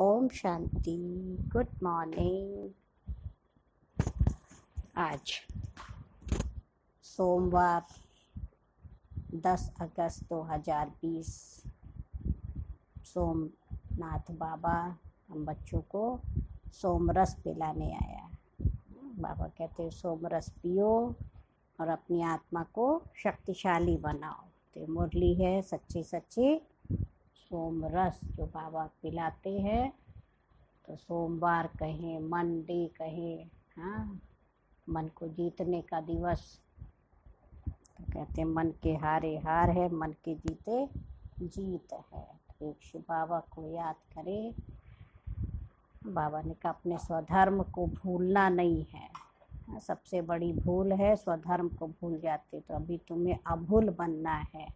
Om Shanti. Good morning. आज सोमवार 10 अगस्त 2020 सोमनाथ बाबा हम बच्चों को सोमरस पिलाने आया। बाबा कहते हैं सोमरस पियो और अपनी आत्मा को शक्तिशाली बनाओ। तो मुरली है सच्चे सच्चे सोमरस जो बाबा पिलाते हैं। तो सोमवार कहें, मंडे कहें, हाँ, मन को जीतने का दिवस। तो कहते हैं मन के हारे हार है, मन के जीते जीत है। तो एक शिव बाबा को याद करें। बाबा ने कहा अपने स्वधर्म को भूलना नहीं है। सबसे बड़ी भूल है स्वधर्म को भूल जाते। तो अभी तुम्हें अभूल बनना है।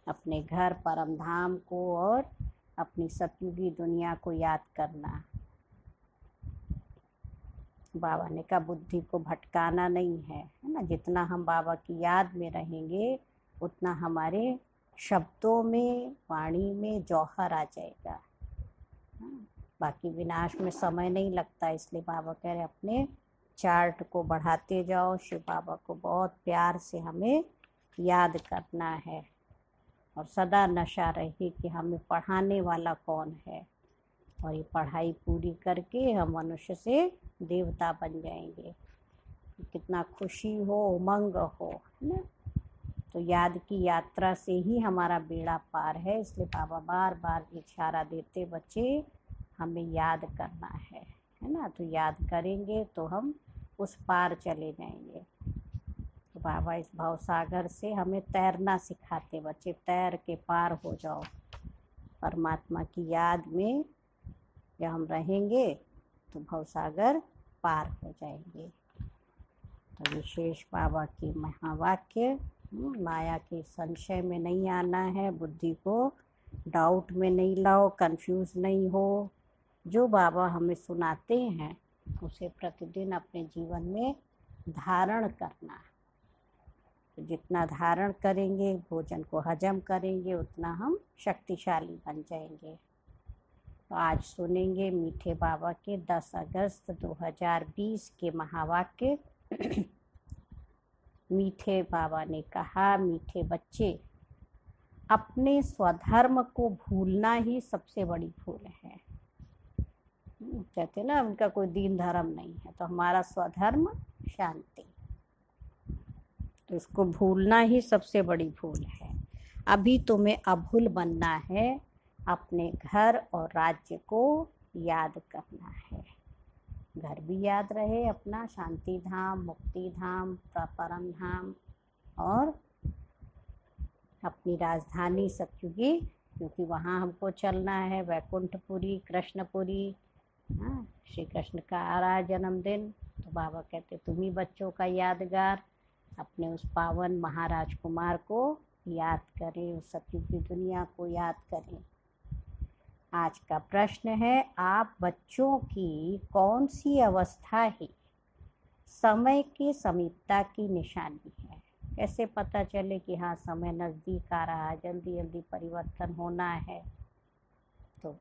अपने घर परम धाम को और अपनी सतयुगी दुनिया को याद करना। बाबा ने कहा बुद्धि को भटकाना नहीं है ना। जितना हम बाबा की याद में रहेंगे उतना हमारे शब्दों में, वाणी में जौहर आ जाएगा। बाकी विनाश में समय नहीं लगता, इसलिए बाबा कह रहे अपने चार्ट को बढ़ाते जाओ। शिव बाबा को बहुत प्यार से हमें याद करना है और सदा नशा रहे कि हमें पढ़ाने वाला कौन है। और ये पढ़ाई पूरी करके हम मनुष्य से देवता बन जाएंगे। कितना खुशी हो, उमंग हो, है ना। तो याद की यात्रा से ही हमारा बेड़ा पार है। इसलिए बाबा बार बार इशारा देते बच्चे हमें याद करना है ना। तो याद करेंगे तो हम उस पार चले जाएंगे। तो बाबा इस भवसागर से हमें तैरना सिखाते। बच्चे तैर के पार हो जाओ। परमात्मा की याद में जब हम रहेंगे तो भवसागर पार हो जाएंगे। तो विशेष बाबा की महावाक्य, माया के संशय में नहीं आना है, बुद्धि को डाउट में नहीं लाओ, कंफ्यूज नहीं हो। जो बाबा हमें सुनाते हैं उसे प्रतिदिन अपने जीवन में धारण करना। तो जितना धारण करेंगे, भोजन को हजम करेंगे, उतना हम शक्तिशाली बन जाएंगे। तो आज सुनेंगे मीठे बाबा के 10 अगस्त 2020 के महावाक्य। मीठे बाबा ने कहा, मीठे बच्चे, अपने स्वधर्म को भूलना ही सबसे बड़ी भूल है। कहते ना उनका कोई दीन धर्म नहीं है। तो हमारा स्वधर्म शांति, तो इसको भूलना ही सबसे बड़ी भूल है। अभी तुम्हें अभूल बनना है। अपने घर और राज्य को याद करना है। घर भी याद रहे अपना, शांति धाम, मुक्ति धाम, परम धाम, और अपनी राजधानी सतयुगी, क्योंकि वहाँ हमको चलना है। वैकुंठपुरी, कृष्णपुरी, श्री कृष्ण का आ रहा है जन्मदिन। तो बाबा कहते तुम ही बच्चों का यादगार अपने उस पावन महाराज कुमार को याद करें, उस सतयुगी दुनिया को याद करें। आज का प्रश्न है, आप बच्चों की कौन सी अवस्था ही समय की समीपता की निशानी है? कैसे पता चले कि हाँ समय नज़दीक आ रहा है, जल्दी जल्दी परिवर्तन होना है? तो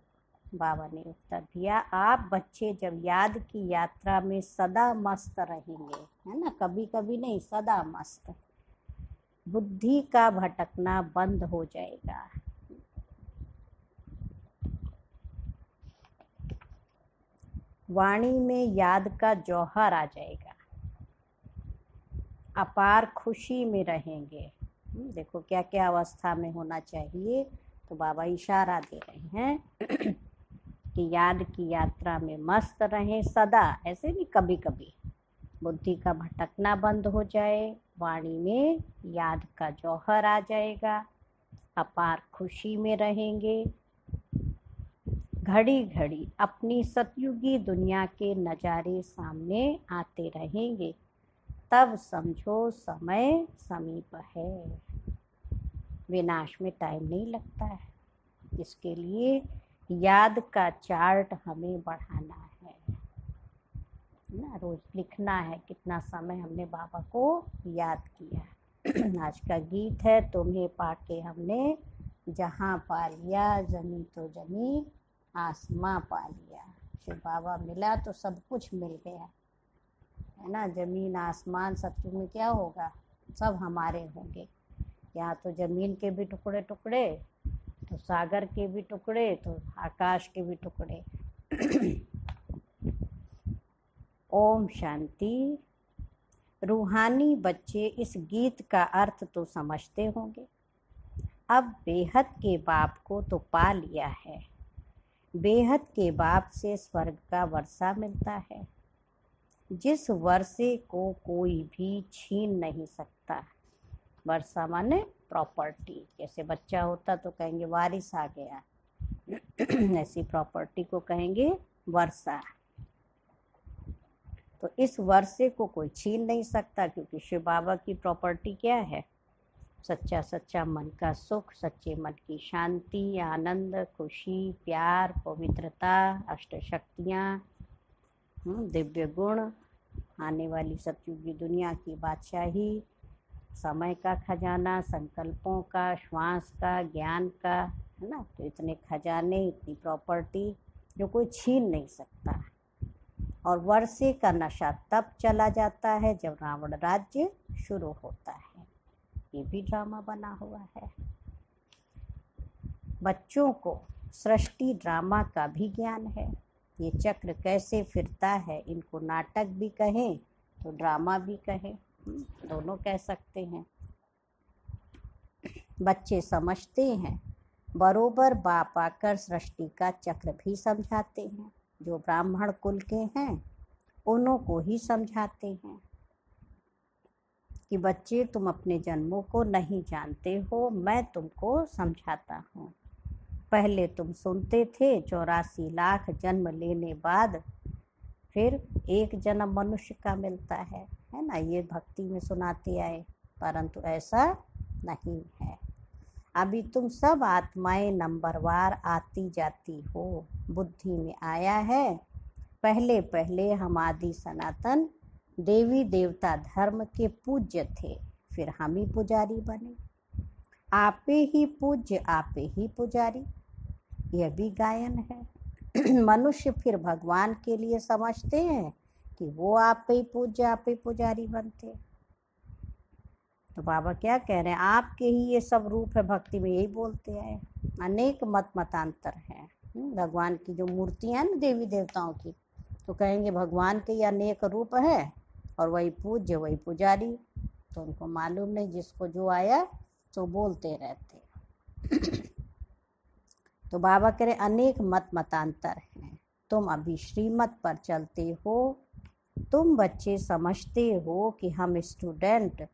बाबा ने उत्तर दिया, आप बच्चे जब याद की यात्रा में सदा मस्त रहेंगे, है ना, कभी कभी नहीं, सदा मस्त, बुद्धि का भटकना बंद हो जाएगा। वाणी में याद का जौहर आ जाएगा। अपार खुशी में रहेंगे। देखो क्या क्या अवस्था में होना चाहिए। तो बाबा इशारा दे रहे हैं कि याद की यात्रा में मस्त रहें सदा, ऐसे नहीं कभी कभी। बुद्धि का भटकना बंद हो जाए, वाणी में याद का जौहर आ जाएगा, अपार खुशी में रहेंगे, घड़ी घड़ी अपनी सतयुगी दुनिया के नज़ारे सामने आते रहेंगे। तब समझो समय समीप है। विनाश में टाइम नहीं लगता है। इसके लिए याद का चार्ट हमें बढ़ाना है ना। रोज लिखना है कितना समय हमने बाबा को याद किया। आज का गीत है, तुम्हें पाके हमने जहाँ पा लिया, जमी तो जमी आसमां पा लिया। शिव बाबा मिला तो सब कुछ मिल गया, है ना। जमीन आसमान सत्य में क्या होगा, सब हमारे होंगे। यहाँ तो जमीन के भी टुकड़े टुकड़े, तो सागर के भी टुकड़े, तो आकाश के भी टुकड़े। ओम शांति। रूहानी बच्चे इस गीत का अर्थ तो समझते होंगे। अब बेहद के बाप को तो पा लिया है। बेहद के बाप से स्वर्ग का वर्षा मिलता है, जिस वर्षे को कोई भी छीन नहीं सकता। वर्षा माने प्रॉपर्टी। जैसे बच्चा होता तो कहेंगे वारिस आ गया, ऐसी प्रॉपर्टी को कहेंगे वर्षा। तो इस वर्षे को कोई छीन नहीं सकता, क्योंकि शिव बाबा की प्रॉपर्टी क्या है, सच्चा सच्चा मन का सुख, सच्चे मन की शांति, आनंद, खुशी, प्यार, पवित्रता, अष्ट शक्तियाँ, दिव्य गुण, आने वाली सतयुगी दुनिया की बादशाही, समय का खजाना, संकल्पों का, श्वास का, ज्ञान का, है ना। तो इतने खजाने, इतनी प्रॉपर्टी जो कोई छीन नहीं सकता। और वर्षे का नशा तब चला जाता है जब रावण राज्य शुरू होता है। ये भी ड्रामा बना हुआ है। बच्चों को सृष्टि ड्रामा का भी ज्ञान है। ये चक्र कैसे फिरता है, इनको नाटक भी कहें तो ड्रामा भी कहें, दोनों कह सकते हैं। बच्चे समझते हैं, बरोबर बाप आकर सृष्टि का चक्र भी समझाते हैं। जो ब्राह्मण कुल के हैं उन्हों को ही समझाते हैं कि बच्चे तुम अपने जन्मों को नहीं जानते हो, मैं तुमको समझाता हूँ। पहले तुम सुनते थे 84 लाख जन्म लेने बाद फिर एक जन्म मनुष्य का मिलता है ना। ये भक्ति में सुनाते आए, परंतु ऐसा नहीं है। अभी तुम सब आत्माएं नंबरवार आती जाती हो। बुद्धि में आया है, पहले पहले हम आदि सनातन देवी देवता धर्म के पूज्य थे, फिर हम ही पुजारी बने। आपे ही पूज्य आपे ही पुजारी, यह भी गायन है। मनुष्य फिर भगवान के लिए समझते हैं कि वो आप ही पूज्य आप ही पुजारी बनते। तो बाबा क्या कह रहे हैं, आपके ही ये सब रूप है। भक्ति में यही बोलते हैं, अनेक मतांतर हैं। भगवान की जो मूर्तियां हैं ना देवी देवताओं की, तो कहेंगे भगवान के ही अनेक रूप है और वही पूज्य वही पुजारी। तो उनको मालूम नहीं, जिसको जो आया तो बोलते रहते। तो बाबा कह रहे अनेक मतांतर हैं, तुम अभी श्रीमत पर चलते हो। तुम बच्चे समझते हो कि हम स्टूडेंट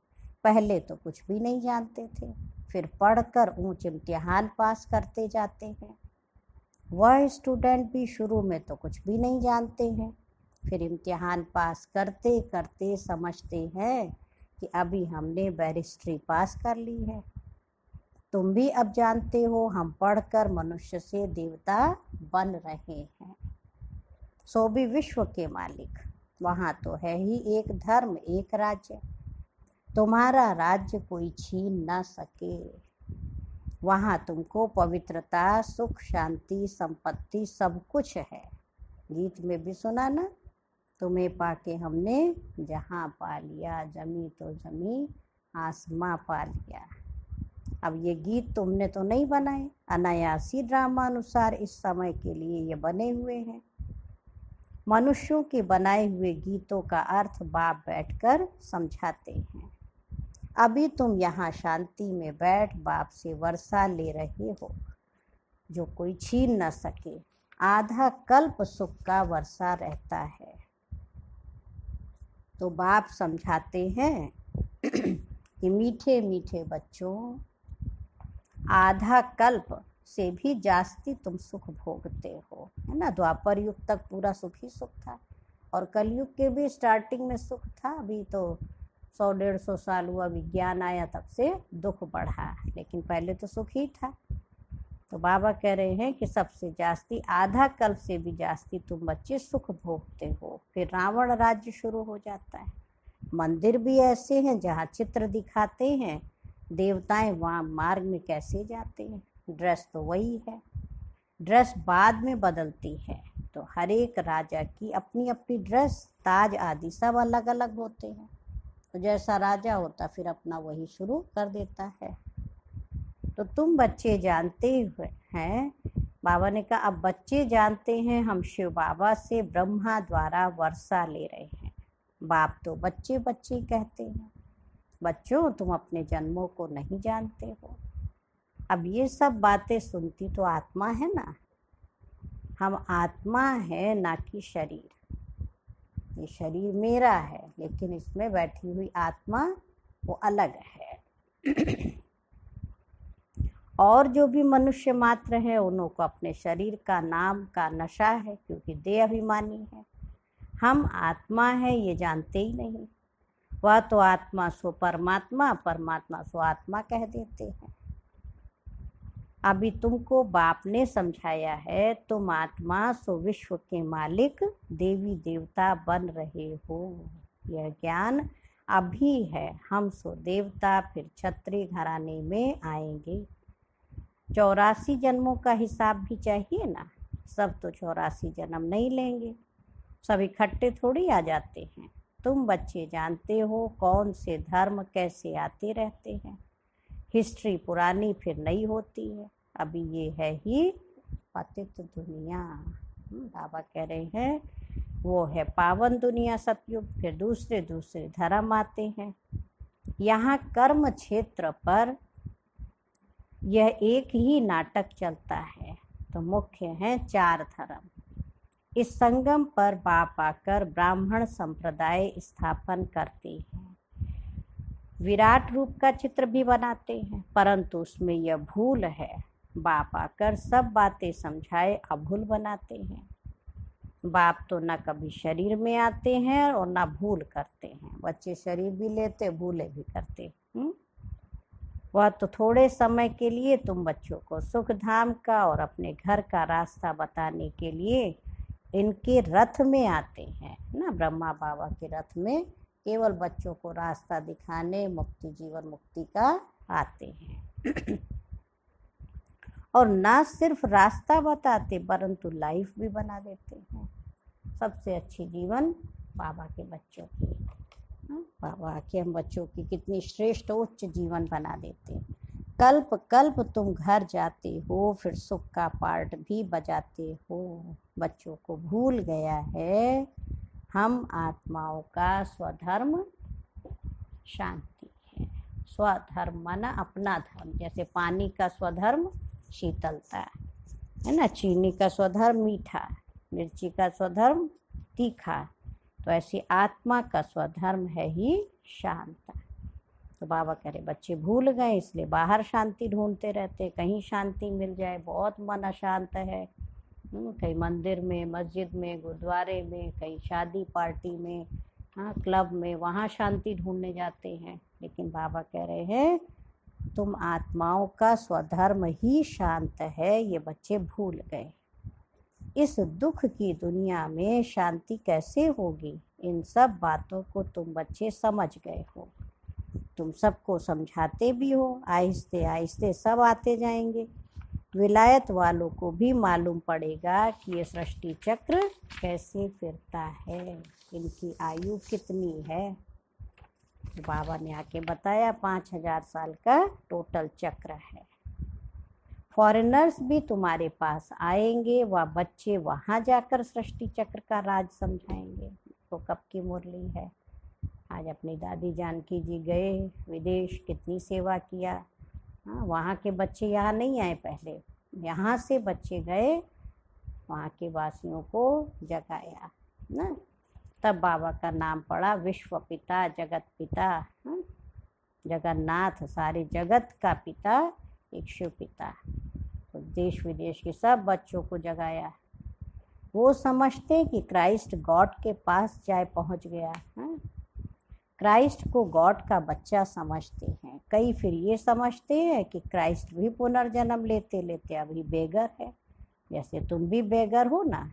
पहले तो कुछ भी नहीं जानते थे, फिर पढ़कर ऊंच इम्तिहान पास करते जाते हैं। वह स्टूडेंट भी शुरू में तो कुछ भी नहीं जानते हैं, फिर इम्तिहान पास करते करते समझते हैं कि अभी हमने बैरिस्ट्री पास कर ली है। तुम भी अब जानते हो हम पढ़कर मनुष्य से देवता बन रहे हैं। सो भी विश्व के मालिक, वहाँ तो है ही एक धर्म एक राज्य। तुम्हारा राज्य कोई छीन ना सके। वहाँ तुमको पवित्रता, सुख, शांति, संपत्ति सब कुछ है। गीत में भी सुना ना, तुम्हें पाके हमने जहाँ पा लिया, जमी तो जमी आसमां पा लिया। अब ये गीत तुमने तो नहीं बनाए, अनायासी ड्रामा अनुसार इस समय के लिए ये बने हुए हैं। मनुष्यों के बनाए हुए गीतों का अर्थ बाप बैठकर समझाते हैं। अभी तुम यहाँ शांति में बैठ बाप से वर्षा ले रहे हो, जो कोई छीन न सके। आधा कल्प सुख का वर्षा रहता है। तो बाप समझाते हैं कि मीठे मीठे बच्चों, आधा कल्प से भी जास्ती तुम सुख भोगते हो, है ना। द्वापर युग तक पूरा सुख ही सुख था, और कलयुग के भी स्टार्टिंग में सुख था। अभी तो 100-150 साल हुआ विज्ञान आया, तब से दुख बढ़ा, लेकिन पहले तो सुख ही था। तो बाबा कह रहे हैं कि सबसे जास्ती, आधा कल्प से भी जास्ती तुम बच्चे सुख भोगते हो। फिर रावण राज्य शुरू हो जाता है। मंदिर भी ऐसे हैं जहाँ चित्र दिखाते हैं, देवताएं वहाँ मार्ग में कैसे जाते हैं, ड्रेस तो वही है। ड्रेस बाद में बदलती है। तो हर एक राजा की अपनी अपनी ड्रेस, ताज आदि सब अलग अलग होते हैं। तो जैसा राजा होता फिर अपना वही शुरू कर देता है। तो तुम बच्चे जानते हुए हैं, बाबा ने कहा अब बच्चे जानते हैं हम शिव बाबा से ब्रह्मा द्वारा वर्षा ले रहे हैं। बाप तो बच्चे बच्चे कहते हैं। बच्चों, तुम अपने जन्मों को नहीं जानते हो। अब ये सब बातें सुनती तो आत्मा है ना। हम आत्मा है, ना कि शरीर। ये शरीर मेरा है, लेकिन इसमें बैठी हुई आत्मा वो अलग है। और जो भी मनुष्य मात्र है उन्हों को अपने शरीर का नाम का नशा है, क्योंकि देह अभिमानी है। हम आत्मा है ये जानते ही नहीं। वह तो आत्मा सो परमात्मा, परमात्मा सो आत्मा कह देते हैं। अभी तुमको बाप ने समझाया है, तुम आत्मा सो विश्व के मालिक देवी देवता बन रहे हो। यह ज्ञान अभी है। हम सो देवता फिर क्षत्रिय घराने में आएंगे। 84 जन्मों का हिसाब भी चाहिए ना। सब तो 84 जन्म नहीं लेंगे, सब इकट्ठे थोड़ी आ जाते हैं। तुम बच्चे जानते हो कौन से धर्म कैसे आते रहते हैं। हिस्ट्री पुरानी फिर नई होती है। अभी ये है ही पतित दुनिया। बाबा कह रहे हैं वो है पावन दुनिया सतयुग, फिर दूसरे दूसरे धर्म आते हैं। यहाँ कर्म क्षेत्र पर यह एक ही नाटक चलता है। तो मुख्य हैं 4 धर्म। इस संगम पर बाप आकर ब्राह्मण संप्रदाय स्थापन करते हैं। विराट रूप का चित्र भी बनाते हैं, परंतु उसमें यह भूल है। बाप आकर सब बातें समझाए अभूल बनाते हैं। बाप तो ना कभी शरीर में आते हैं और ना भूल करते हैं। बच्चे शरीर भी लेते, भूले भी करते। वह तो थोड़े समय के लिए तुम बच्चों को सुख धाम का और अपने घर का रास्ता बताने के लिए इनके रथ में आते हैं ना। ब्रह्मा बाबा के रथ में केवल बच्चों को रास्ता दिखाने, मुक्ति जीवन मुक्ति का आते हैं। और ना सिर्फ रास्ता बताते परंतु लाइफ भी बना देते हैं। सबसे अच्छी जीवन बाबा के बच्चों की। बाबा के हम बच्चों की कितनी श्रेष्ठ उच्च जीवन बना देते हैं। कल्प कल्प तुम घर जाते हो, फिर सुख का पार्ट भी बजाते हो। बच्चों को भूल गया है हम आत्माओं का स्वधर्म शांति है। स्वधर्म माना अपना धर्म। जैसे पानी का स्वधर्म शीतलता है ना, चीनी का स्वधर्म मीठा, मिर्ची का स्वधर्म तीखा। तो ऐसे आत्मा का स्वधर्म है ही शांत। तो बाबा कह रहे बच्चे भूल गए, इसलिए बाहर शांति ढूंढते रहते, कहीं शांति मिल जाए। बहुत मन अशांत है। कहीं मंदिर में, मस्जिद में, गुरुद्वारे में, कहीं शादी पार्टी में, हाँ क्लब में, वहाँ शांति ढूंढने जाते हैं। लेकिन बाबा कह रहे हैं तुम आत्माओं का स्वधर्म ही शांत है, ये बच्चे भूल गए। इस दुख की दुनिया में शांति कैसे होगी, इन सब बातों को तुम बच्चे समझ गए हो। तुम सबको समझाते भी हो। आहिस्ते आहिस्ते सब आते जाएंगे। विलायत वालों को भी मालूम पड़ेगा कि ये सृष्टि चक्र कैसे फिरता है, इनकी आयु कितनी है। तो बाबा ने आके बताया 5000 साल का टोटल चक्र है। फॉरेनर्स भी तुम्हारे पास आएंगे, वह बच्चे वहाँ जाकर सृष्टि चक्र का राज समझाएंगे। तो कब की मुरली है। आज अपनी दादी जानकी जी गए विदेश, कितनी सेवा किया। हाँ, वहाँ के बच्चे यहाँ नहीं आए पहले, यहाँ से बच्चे गए, वहाँ के वासियों को जगाया ना। तब बाबा का नाम पड़ा विश्व पिता, जगत पिता। जगन्नाथ सारे जगत का पिता एक शिव पिता। तो देश विदेश के सब बच्चों को जगाया। वो समझते हैं कि क्राइस्ट गॉड के पास जाए पहुंच गया। क्राइस्ट को गॉड का बच्चा समझते हैं। कई फिर ये समझते हैं कि क्राइस्ट भी पुनर्जन्म लेते लेते अभी बेगर है, जैसे तुम भी बेगर हो ना।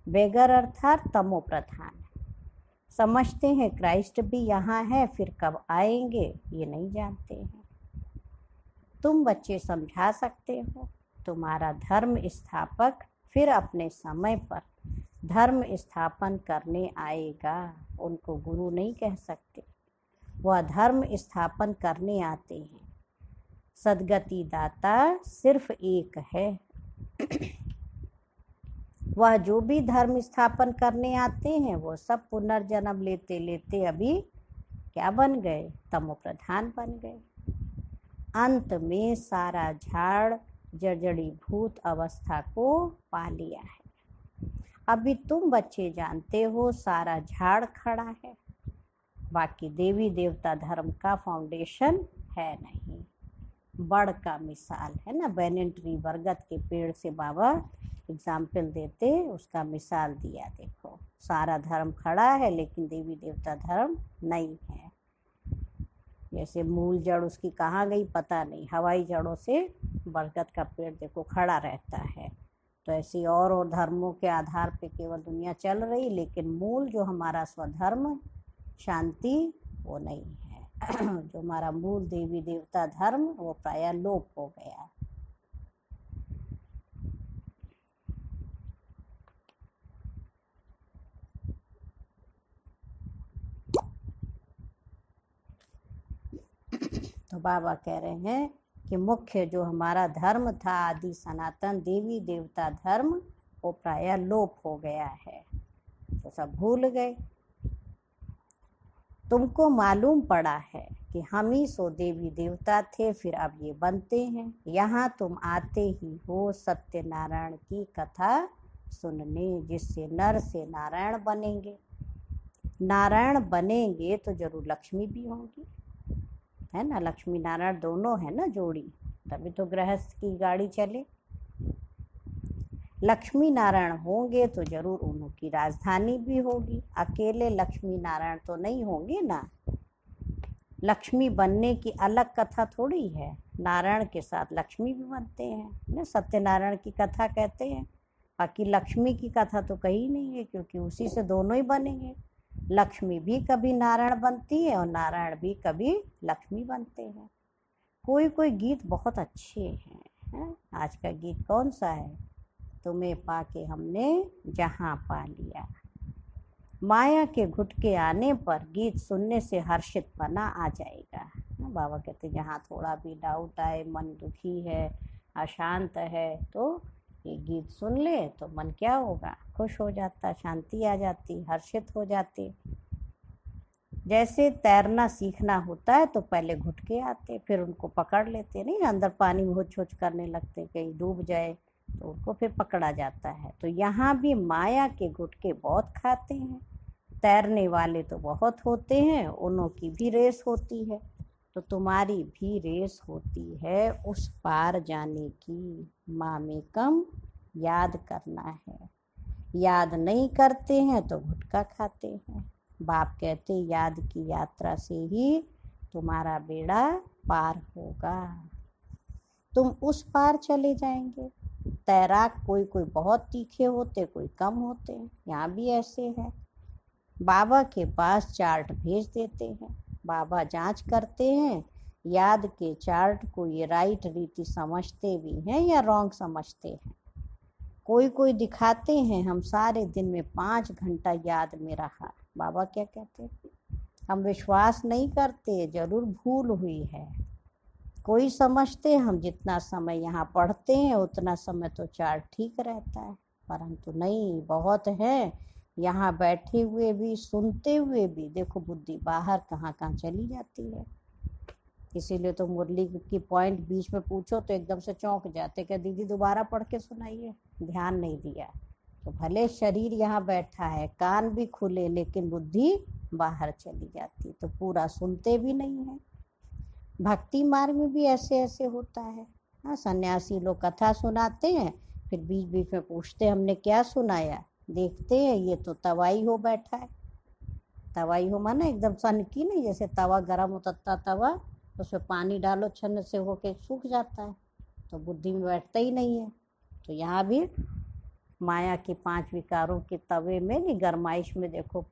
बेगर अर्थात तमो प्रधान। समझते हैं क्राइस्ट भी यहाँ है, फिर कब आएंगे ये नहीं जानते हैं। तुम बच्चे समझा सकते हो। तुम्हारा धर्म स्थापक फिर अपने समय पर धर्म स्थापन करने आएगा। उनको गुरु नहीं कह सकते, वह धर्म स्थापन करने आते हैं। सद्गति दाता सिर्फ एक है। वह जो भी धर्म स्थापन करने आते हैं वो सब पुनर्जन्म लेते लेते अभी क्या बन गए? तमो प्रधान बन गए। अंत में सारा झाड़ जड़ीभूत अवस्था को पा लिया है। अभी तुम बच्चे जानते हो सारा झाड़ खड़ा है, बाकी देवी देवता धर्म का फाउंडेशन है नहीं। बड़ का मिसाल है ना, बैनियन ट्री बरगद के पेड़ से बाबा एग्जाम्पल देते, उसका मिसाल दिया। देखो सारा धर्म खड़ा है लेकिन देवी देवता धर्म नहीं है। जैसे मूल जड़ उसकी कहाँ गई पता नहीं, हवाई जड़ों से बरगद का पेड़ देखो खड़ा रहता है। तो ऐसी और धर्मों के आधार पे केवल दुनिया चल रही, लेकिन मूल जो हमारा स्वधर्म शांति वो नहीं है। जो हमारा मूल देवी देवता धर्म वो प्रायः लोप हो गया। तो बाबा कह रहे हैं कि मुख्य जो हमारा धर्म था आदि सनातन देवी देवता धर्म वो प्रायः लोप हो गया है, तो सब भूल गए। तुमको मालूम पड़ा है कि हम ही सो देवी देवता थे, फिर अब ये बनते हैं। यहाँ तुम आते ही हो सत्यनारायण की कथा सुनने, जिससे नर से नारायण बनेंगे। नारायण बनेंगे तो जरूर लक्ष्मी भी होंगी, है ना। लक्ष्मी नारायण दोनों है ना जोड़ी, तभी तो गृहस्थ की गाड़ी चले। लक्ष्मी नारायण होंगे तो जरूर उनकी राजधानी भी होगी। अकेले लक्ष्मी नारायण तो नहीं होंगे ना। लक्ष्मी बनने की अलग कथा थोड़ी है, नारायण के साथ लक्ष्मी भी बनते हैं ना। सत्यनारायण की कथा कहते हैं, बाकी लक्ष्मी की कथा तो कहीं नहीं है, क्योंकि उसी से दोनों ही बनेंगे। लक्ष्मी भी कभी नारायण बनती है और नारायण भी कभी लक्ष्मी बनते हैं। कोई कोई गीत बहुत अच्छे हैं। आज का गीत कौन सा है? तुम्हें पाके हमने जहाँ पा लिया। माया के घुटके आने पर गीत सुनने से हर्षित पना आ जाएगा। बाबा कहते जहाँ थोड़ा भी डाउट आए, मन दुखी है, अशांत है, तो ये गीत सुन ले तो मन क्या होगा? खुश हो जाता, शांति आ जाती, हर्षित हो जाती। जैसे तैरना सीखना होता है तो पहले घुटके आते, फिर उनको पकड़ लेते, नहीं अंदर पानी में होच होच करने लगते, कहीं डूब जाए तो उनको फिर पकड़ा जाता है। तो यहाँ भी माया के गुटके बहुत खाते हैं। तैरने वाले तो बहुत होते हैं, उन्हों की भी रेस होती है, तो तुम्हारी भी रेस होती है उस पार जाने की। मामेकम याद करना है, याद नहीं करते हैं तो घुटका खाते हैं। बाप कहते याद की यात्रा से ही तुम्हारा बेड़ा पार होगा, तुम उस पार चले जाएंगे। तैराक कोई कोई बहुत तीखे होते, कोई कम होते हैं, यहाँ भी ऐसे है। बाबा के पास चार्ट भेज देते हैं, बाबा जांच करते हैं याद के चार्ट को ये राइट रीति समझते भी हैं या रॉन्ग समझते हैं। कोई कोई दिखाते हैं हम सारे दिन में 5 घंटा याद में रहा। बाबा क्या कहते हैं? हम विश्वास नहीं करते, जरूर भूल हुई है। कोई समझते हम जितना समय यहाँ पढ़ते हैं उतना समय तो चार्ट ठीक रहता है, परंतु नहीं, बहुत है यहाँ बैठे हुए भी, सुनते हुए भी देखो बुद्धि बाहर कहाँ कहाँ चली जाती है। इसीलिए तो मुरली की पॉइंट बीच में पूछो तो एकदम से चौंक जाते, क्या दीदी दोबारा पढ़ के सुनाइए, ध्यान नहीं दिया। तो भले शरीर यहाँ बैठा है, कान भी खुले, लेकिन बुद्धि बाहर चली जाती, तो पूरा सुनते भी नहीं है। भक्ति मार्ग में भी ऐसे ऐसे होता है। हाँ, सन्यासी लोग कथा सुनाते हैं, फिर बीच बीच में पूछते हमने क्या सुनाया, देखते हैं ये तो तवाई हो बैठा है। तवाई हो माना एकदम सन की नहीं, जैसे तवा गर्म होता तवा, उसमें पानी डालो छन्न से होके सूख जाता है, तो बुद्धि में बैठता ही नहीं है। तो यहाँ भी माया के 5 विकारों के तवे में नहीं, गरमाइश में देखो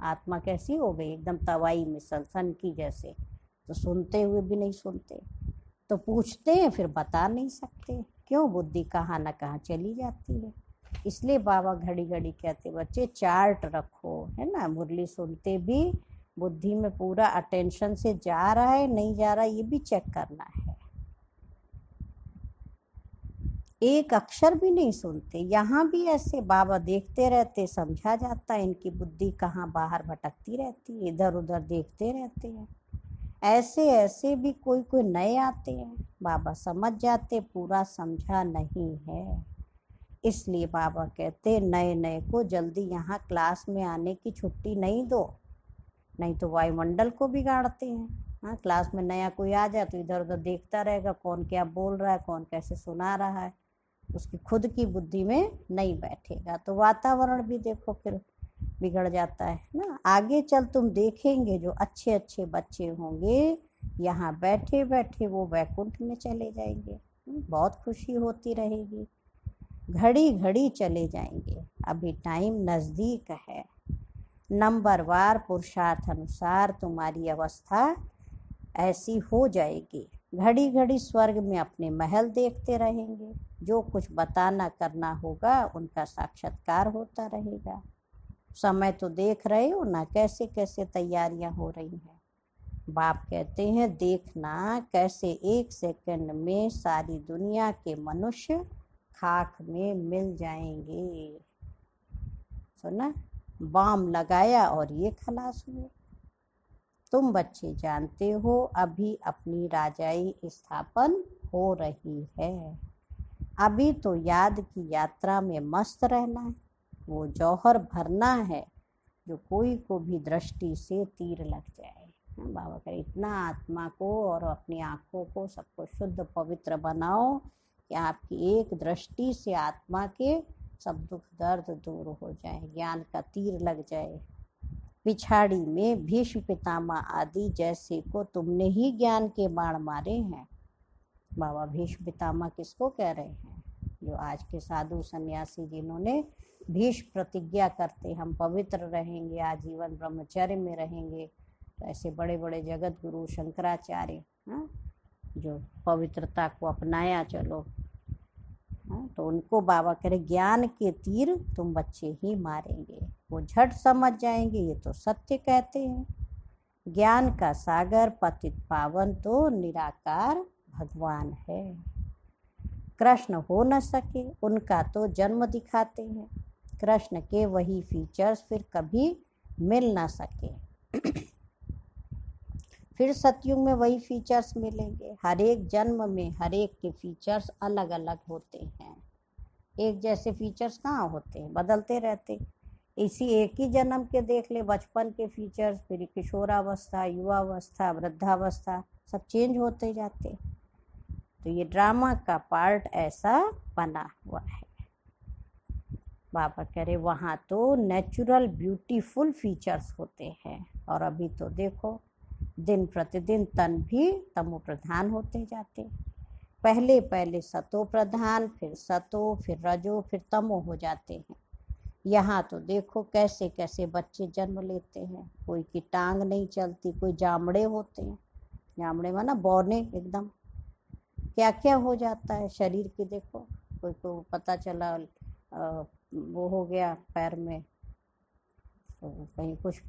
आत्मा कैसी हो गई, एकदम तवाई में सन की जैसे। तो सुनते हुए भी नहीं सुनते, तो पूछते हैं फिर बता नहीं सकते। क्यों, बुद्धि कहाँ न कहाँ चली जाती है। इसलिए बाबा घड़ी घड़ी कहते बच्चे चार्ट रखो, है ना। मुरली सुनते भी बुद्धि में पूरा अटेंशन से जा रहा है नहीं जा रहा, ये भी चेक करना है। एक अक्षर भी नहीं सुनते, यहाँ भी ऐसे बाबा देखते रहते, समझा जाता है इनकी बुद्धि कहाँ बाहर भटकती रहती है, इधर उधर देखते रहते हैं। ऐसे ऐसे भी कोई कोई नए आते हैं, बाबा समझ जाते पूरा समझा नहीं है। इसलिए बाबा कहते नए नए को जल्दी यहाँ क्लास में आने की छुट्टी नहीं दो, नहीं तो वायुमंडल को बिगाड़ते हैं। हाँ, क्लास में नया कोई आ जाए तो इधर उधर देखता रहेगा, कौन क्या बोल रहा है, कौन कैसे सुना रहा है, उसकी खुद की बुद्धि में नहीं बैठेगा, तो वातावरण भी देखो फिर बिगड़ जाता है ना। आगे चल तुम देखेंगे जो अच्छे अच्छे बच्चे होंगे यहाँ बैठे बैठे वो वैकुंठ में चले जाएंगे, बहुत खुशी होती रहेगी। घड़ी घड़ी चले जाएंगे, अभी टाइम नज़दीक है। नंबरवार पुरुषार्थ अनुसार तुम्हारी अवस्था ऐसी हो जाएगी। घड़ी घड़ी स्वर्ग में अपने महल देखते रहेंगे, जो कुछ बताना करना होगा उनका साक्षात्कार होता रहेगा। समय तो देख रहे हो ना कैसे कैसे तैयारियां हो रही हैं। बाप कहते हैं देखना कैसे 1 सेकंड में सारी दुनिया के मनुष्य खाक में मिल जाएंगे। सुना, बाम लगाया और ये खलास हुए। तुम बच्चे जानते हो अभी अपनी राजाई स्थापन हो रही है, अभी तो याद की यात्रा में मस्त रहना है, वो जौहर भरना है जो कोई को भी दृष्टि से तीर लग जाए। बाबा करे इतना आत्मा को और अपनी आँखों को सबको शुद्ध पवित्र बनाओ कि आपकी एक दृष्टि से आत्मा के सब दुख दर्द दूर हो जाए, ज्ञान का तीर लग जाए। पिछाड़ी में भीष्म पितामह आदि जैसे को तुमने ही ज्ञान के बाण मारे हैं। बाबा भीष्म पितामह किसको कह रहे हैं? जो आज के साधु सन्यासी जिन्होंने भीष्म प्रतिज्ञा करते हम पवित्र रहेंगे, आजीवन ब्रह्मचर्य में रहेंगे, तो ऐसे बड़े बड़े जगत गुरु शंकराचार्य, जो पवित्रता को अपनाया चलो, तो उनको बाबा कह रहे ज्ञान के तीर तुम बच्चे ही मारेंगे, वो झट समझ जाएंगे ये तो सत्य कहते हैं। ज्ञान का सागर पतित पावन तो निराकार भगवान है। कृष्ण हो न सके उनका तो जन्म दिखाते हैं, कृष्ण के वही फीचर्स फिर कभी मिल ना सके। फिर सतयुग में वही फीचर्स मिलेंगे। हर एक जन्म में हर एक के फीचर्स अलग अलग होते हैं, एक जैसे फीचर्स कहाँ होते हैं, बदलते रहते। इसी एक ही जन्म के देख ले, बचपन के फीचर्स, फिर किशोरावस्था, युवावस्था, वृद्धावस्था, सब चेंज होते जाते। तो ये ड्रामा का पार्ट ऐसा बना हुआ है। बाबा कह रहे वहाँ तो नेचुरल ब्यूटीफुल फीचर्स होते हैं, और अभी तो देखो दिन प्रतिदिन तन भी तमो प्रधान होते जाते। पहले पहले सतो प्रधान, फिर सतो, फिर रजो, फिर तमो हो जाते हैं। यहाँ तो देखो कैसे कैसे बच्चे जन्म लेते हैं, कोई की टांग नहीं चलती, कोई जामड़े होते हैं, जामड़े माना बौने एकदम, क्या क्या हो जाता है शरीर की। देखो कोई को पता चला वो हो गया पैर में, तो कहीं कुछ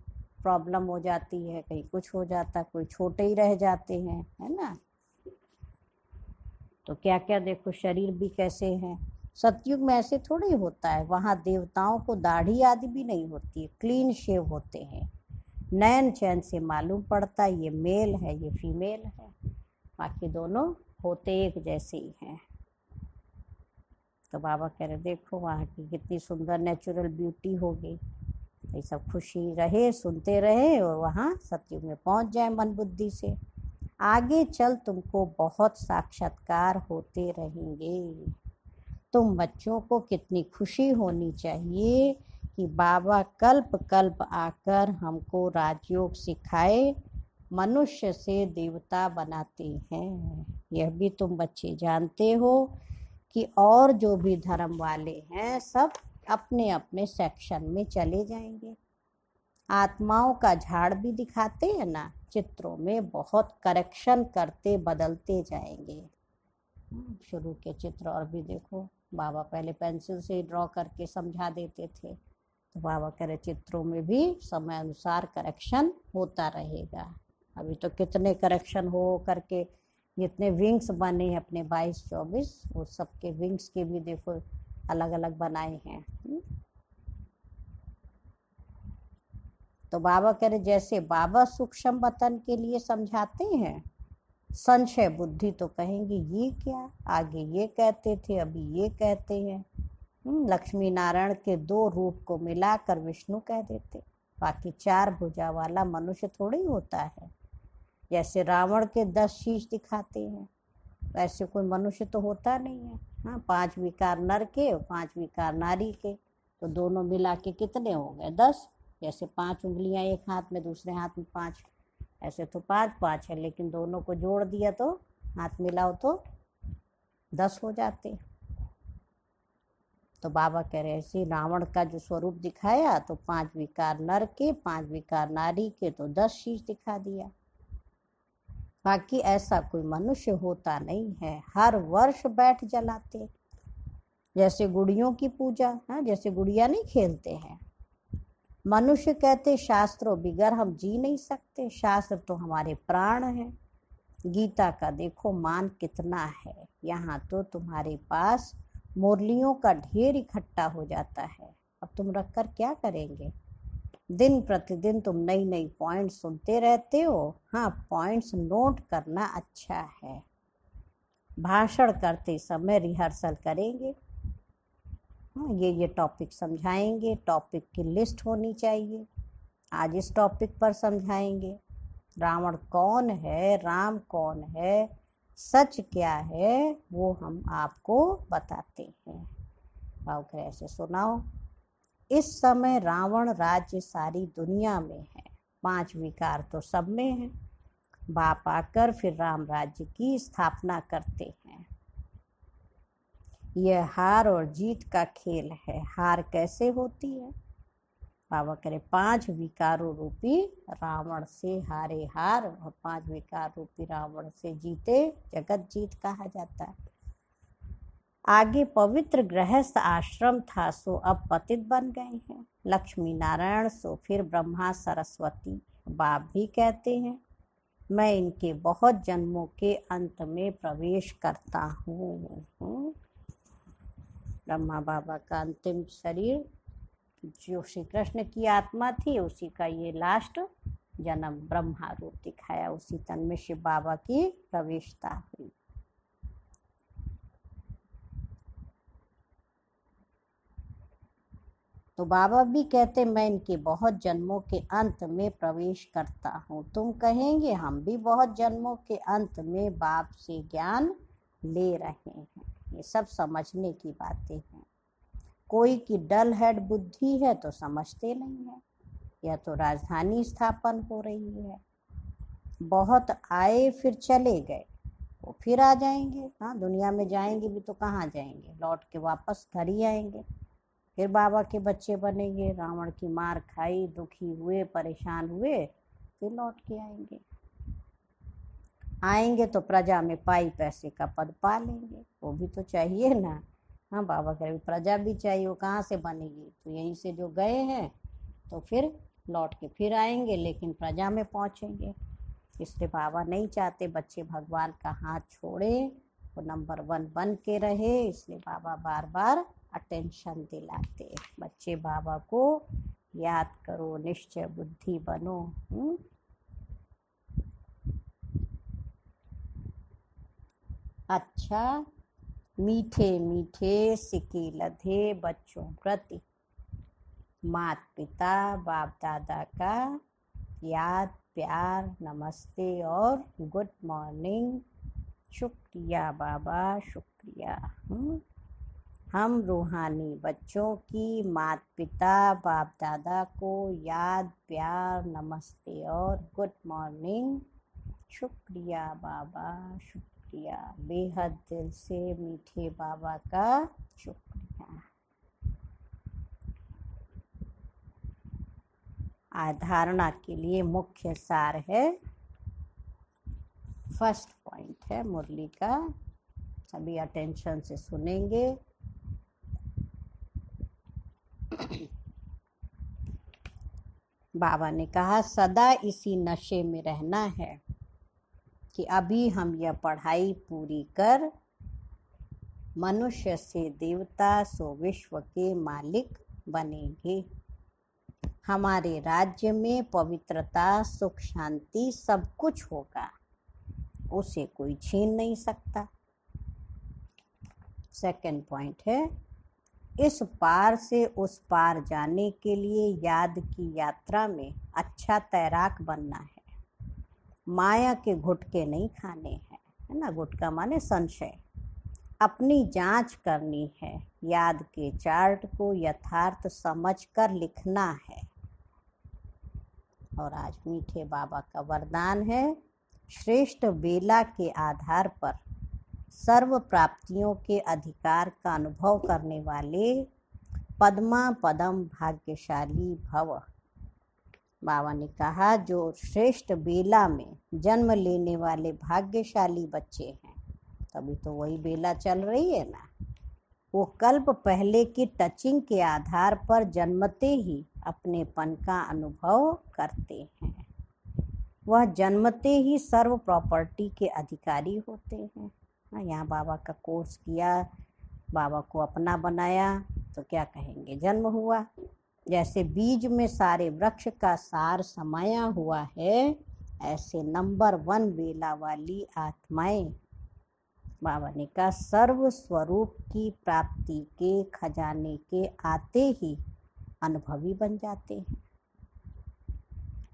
प्रॉब्लम हो जाती है, कहीं कुछ हो जाता, कोई छोटे ही रह जाते हैं, है ना। तो क्या क्या देखो शरीर भी कैसे हैं। सतयुग में ऐसे थोड़ी होता है, वहाँ देवताओं को दाढ़ी आदि भी नहीं होती है, क्लीन शेव होते हैं, नैन चैन से मालूम पड़ता है ये मेल है ये फीमेल है, बाकी दोनों होते एक जैसे ही हैं। तो बाबा कह रहे देखो वहाँ की कितनी सुंदर नेचुरल ब्यूटी होगी। ये सब खुशी रहे, सुनते रहे, और वहाँ सतयुग में पहुँच जाए मन बुद्धि से। आगे चल तुमको बहुत साक्षात्कार होते रहेंगे। तुम बच्चों को कितनी खुशी होनी चाहिए कि बाबा कल्प कल्प आकर हमको राजयोग सिखाए, मनुष्य से देवता बनाते हैं। यह भी तुम बच्चे जानते हो कि और जो भी धर्म वाले हैं सब अपने अपने सेक्शन में चले जाएंगे। आत्माओं का झाड़ भी दिखाते हैं ना चित्रों में, बहुत करेक्शन करते बदलते जाएंगे। शुरू के चित्र और भी देखो, बाबा पहले पेंसिल से ड्रॉ करके समझा देते थे, तो बाबा कह रहे चित्रों में भी समय अनुसार करेक्शन होता रहेगा। अभी तो कितने करेक्शन हो करके जितने विंग्स बने हैं अपने 22-24, वो सबके विंग्स के भी देखो अलग अलग बनाए हैं। तो बाबा कह रहे जैसे बाबा सूक्ष्म वतन के लिए समझाते हैं, संशय बुद्धि तो कहेंगे ये क्या, आगे ये कहते थे अभी ये कहते हैं। लक्ष्मी नारायण के 2 रूप को मिलाकर विष्णु कह देते, बाकी 4 भुजा वाला मनुष्य थोड़ी होता है। जैसे रावण के 10 शीश दिखाते हैं, वैसे कोई मनुष्य तो होता नहीं है। हाँ, 5 विकार नर के और 5 विकार नारी के, तो दोनों मिला के कितने हो गए 10। जैसे 5 उंगलियां एक हाथ में, दूसरे हाथ में 5, ऐसे तो 5-5 है, लेकिन दोनों को जोड़ दिया तो हाथ मिलाओ तो 10 हो जाते। तो बाबा कह रहे ऐसे रावण का जो स्वरूप दिखाया, तो 5 विकार नर के, 5 विकार नारी के, तो 10 शीश दिखा दिया। बाकी ऐसा कोई मनुष्य होता नहीं है। हर वर्ष बैठ जलाते, जैसे गुड़ियों की पूजा, हाँ, जैसे गुड़िया नहीं खेलते हैं। मनुष्य कहते शास्त्रों बिगर हम जी नहीं सकते, शास्त्र तो हमारे प्राण हैं। गीता का देखो मान कितना है, यहाँ तो तुम्हारे पास मुरलियों का ढेर इकट्ठा हो जाता है। अब तुम रखकर क्या करेंगे? दिन प्रतिदिन तुम नई नई पॉइंट्स सुनते रहते हो। हाँ, पॉइंट्स नोट करना अच्छा है। भाषण करते समय रिहर्सल करेंगे। हाँ, ये टॉपिक समझाएंगे, टॉपिक की लिस्ट होनी चाहिए। आज इस टॉपिक पर समझाएंगे, रावण कौन है, राम कौन है, सच क्या है, वो हम आपको बताते हैं। बाबा ऐसे सुनाओ। इस समय रावण राज्य सारी दुनिया में है, 5 विकार तो सब में है। बाप आकर फिर राम राज्य की स्थापना करते हैं। यह हार और जीत का खेल है। हार कैसे होती है? बाबा करे 5 विकारों रूपी रावण से हारे हार, और 5 विकार रूपी रावण से जीते जगत जीत कहा जाता है। आगे पवित्र गृहस्थ आश्रम था, सो अब पतित बन गए हैं। लक्ष्मी नारायण सो फिर ब्रह्मा सरस्वती। बाप भी कहते हैं मैं इनके बहुत जन्मों के अंत में प्रवेश करता हूँ। ब्रह्मा बाबा का अंतिम शरीर जो श्री कृष्ण की आत्मा थी, उसी का ये लास्ट जन्म ब्रह्मा रूप दिखाया, उसी तन में शिव बाबा की प्रवेशता हुई। तो बाबा भी कहते मैं इनके बहुत जन्मों के अंत में प्रवेश करता हूँ। तुम कहेंगे हम भी बहुत जन्मों के अंत में बाप से ज्ञान ले रहे हैं। ये सब समझने की बातें हैं। कोई की डल हेड बुद्धि है तो समझते नहीं है। यह तो राजधानी स्थापन हो रही है। बहुत आए फिर चले गए, वो फिर आ जाएंगे। हाँ, दुनिया में जाएंगे भी तो कहाँ जाएंगे, लौट के वापस घर ही आएंगे। फिर बाबा के बच्चे बनेंगे। रावण की मार खाई, दुखी हुए, परेशान हुए, फिर लौट के आएंगे। आएंगे तो प्रजा में पाई पैसे का पद पा लेंगे, वो भी तो चाहिए ना। हाँ, बाबा कह रहे प्रजा भी चाहिए, वो कहाँ से बनेगी? तो यहीं से जो गए हैं तो फिर लौट के फिर आएंगे, लेकिन प्रजा में पहुँचेंगे। इसलिए बाबा नहीं चाहते बच्चे भगवान का हाथ छोड़े, वो नंबर 1 बन के रहे। इसलिए बाबा बार बार अटेंशन दिलाते, बच्चे बाबा को याद करो, निश्चय बुद्धि बनो। अच्छा, मीठे मीठे सिक्के लधे बच्चों प्रति माता पिता बाप दादा का याद, प्यार, नमस्ते और गुड मॉर्निंग। शुक्रिया बाबा, शुक्रिया। हम रूहानी बच्चों की माता पिता बाप दादा को याद, प्यार, नमस्ते और गुड मॉर्निंग। शुक्रिया बाबा, शुक्रिया। बेहद दिल से मीठे बाबा का शुक्रिया। धारणा के लिए मुख्य सार है, फर्स्ट पॉइंट है मुरली का, अभी अटेंशन से सुनेंगे। बाबा ने कहा सदा इसी नशे में रहना है कि अभी हम यह पढ़ाई पूरी कर मनुष्य से देवता सो विश्व के मालिक बनेंगे। हमारे राज्य में पवित्रता सुख शांति सब कुछ होगा, उसे कोई छीन नहीं सकता। सेकंड पॉइंट है, इस पार से उस पार जाने के लिए याद की यात्रा में अच्छा तैराक बनना है। माया के गुटके नहीं खाने हैं, है ना। गुटका माने संशय। अपनी जांच करनी है, याद के चार्ट को यथार्थ समझकर लिखना है। और आज मीठे बाबा का वरदान है, श्रेष्ठ बेला के आधार पर सर्व प्राप्तियों के अधिकार का अनुभव करने वाले पद्मा पदम भाग्यशाली भव। बाबा ने कहा जो श्रेष्ठ बेला में जन्म लेने वाले भाग्यशाली बच्चे हैं, तभी तो वही बेला चल रही है ना, वो कल्प पहले की टचिंग के आधार पर जन्मते ही अपनेपन का अनुभव करते हैं। वह जन्मते ही सर्व प्रॉपर्टी के अधिकारी होते हैं। यहाँ बाबा का कोर्स किया, बाबा को अपना बनाया, तो क्या कहेंगे, जन्म हुआ। जैसे बीज में सारे वृक्ष का सार समाया हुआ है, ऐसे नंबर 1 बेला वाली आत्माएं बाबा ने कहा सर्व स्वरूप की प्राप्ति के खजाने के आते ही अनुभवी बन जाते हैं।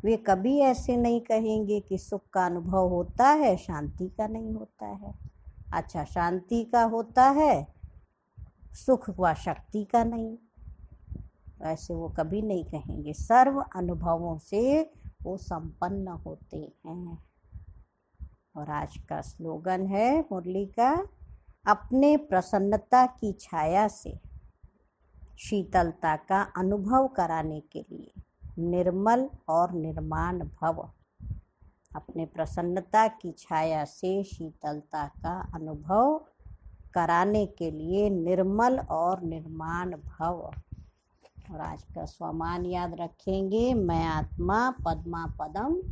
वे कभी ऐसे नहीं कहेंगे कि सुख का अनुभव होता है, शांति का नहीं होता है। अच्छा, शांति का होता है, सुख व शक्ति का नहीं, ऐसे वो कभी नहीं कहेंगे। सर्व अनुभवों से वो संपन्न होते हैं। और आज का स्लोगन है मुरली का, अपने प्रसन्नता की छाया से शीतलता का अनुभव कराने के लिए निर्मल और निर्माण भव। अपने प्रसन्नता की छाया से शीतलता का अनुभव कराने के लिए निर्मल और निर्माण भव। और आज का स्वमान याद रखेंगे, मैं आत्मा पद्मा पदम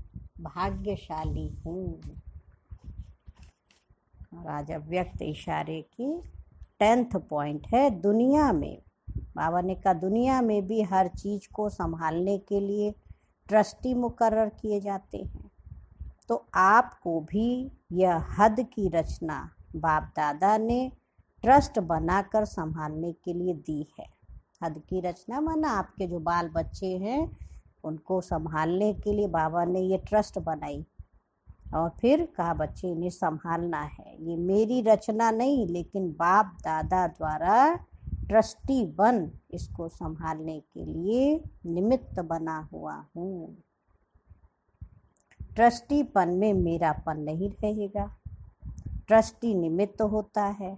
भाग्यशाली हूँ। और आज अव्यक्त इशारे की 10th पॉइंट है, दुनिया में बाबा ने कहा दुनिया में भी हर चीज को संभालने के लिए ट्रस्टी मुकर्रर किए जाते हैं। तो आपको भी यह हद की रचना बाप दादा ने ट्रस्ट बनाकर संभालने के लिए दी है। हद की रचना माना आपके जो बाल बच्चे हैं उनको संभालने के लिए बाबा ने ये ट्रस्ट बनाई, और फिर कहा बच्चे इन्हें संभालना है। ये मेरी रचना नहीं, लेकिन बाप दादा द्वारा ट्रस्टी बन इसको संभालने के लिए निमित्त बना हुआ हूँ। ट्रस्टीपन में मेरापन नहीं रहेगा। ट्रस्टी निमित्त होता है,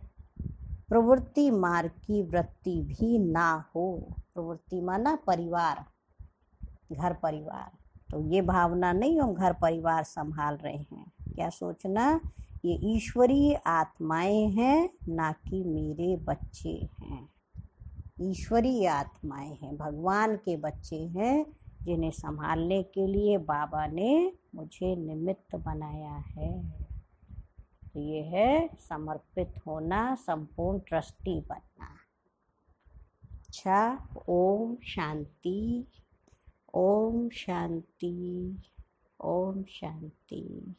प्रवृत्ति मार्ग की वृत्ति भी ना हो। प्रवृत्ति माना परिवार, घर परिवार। तो ये भावना नहीं हम घर परिवार संभाल रहे हैं, क्या सोचना ये ईश्वरीय आत्माएं हैं, ना कि मेरे बच्चे हैं। ईश्वरीय आत्माएं हैं, भगवान के बच्चे हैं, जिन्हें संभालने के लिए बाबा ने मुझे निमित्त बनाया है। तो ये है समर्पित होना, संपूर्ण ट्रस्टी बनना। अच्छा, ओम शांति, ओम शांति, ओम शांति।